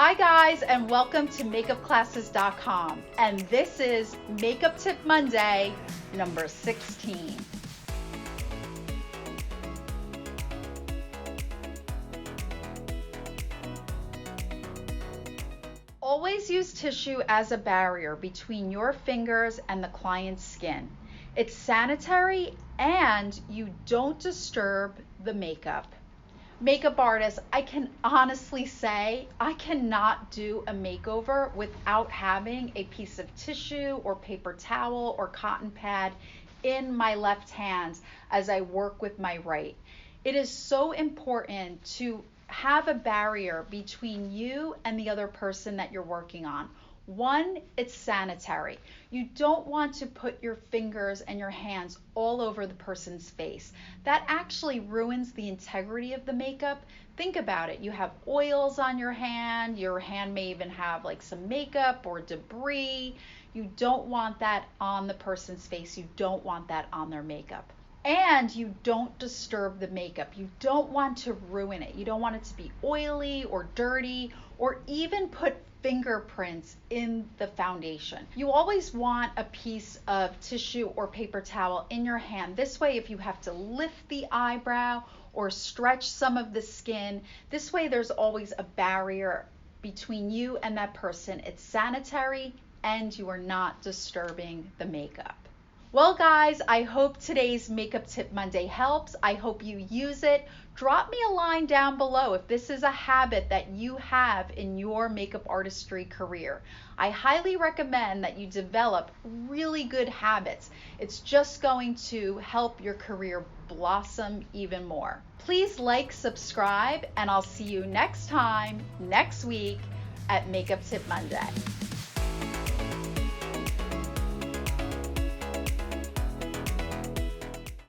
Hi guys, and welcome to MakeupClasses.com, and this is Makeup Tip Monday number 16. Always use tissue as a barrier between your fingers and the client's skin. It's sanitary and you don't disturb the makeup. Makeup artists, I can honestly say I cannot do a makeover without having a piece of tissue or paper towel or cotton pad in my left hand as I work with my right. It is so important to have a barrier between you and the other person that you're working on. One, it's sanitary. You don't want to put your fingers and your hands all over the person's face. That actually ruins the integrity of the makeup. Think about it. You have oils on your hand may even have like some makeup or debris. You don't want that on the person's face. You don't want that on their makeup. And you don't disturb the makeup. You don't want to ruin it. You don't want it to be oily or dirty or even put fingerprints in the foundation. You always want a piece of tissue or paper towel in your hand. This way, if you have to lift the eyebrow or stretch some of the skin, this way there's always a barrier between you and that person. It's sanitary and you are not disturbing the makeup. Well guys, I hope today's Makeup Tip Monday helps. I hope you use it. Drop me a line down below if this is a habit that you have in your makeup artistry career. I highly recommend that you develop really good habits. It's just going to help your career blossom even more. Please like, subscribe, and I'll see you next time, next week at Makeup Tip Monday.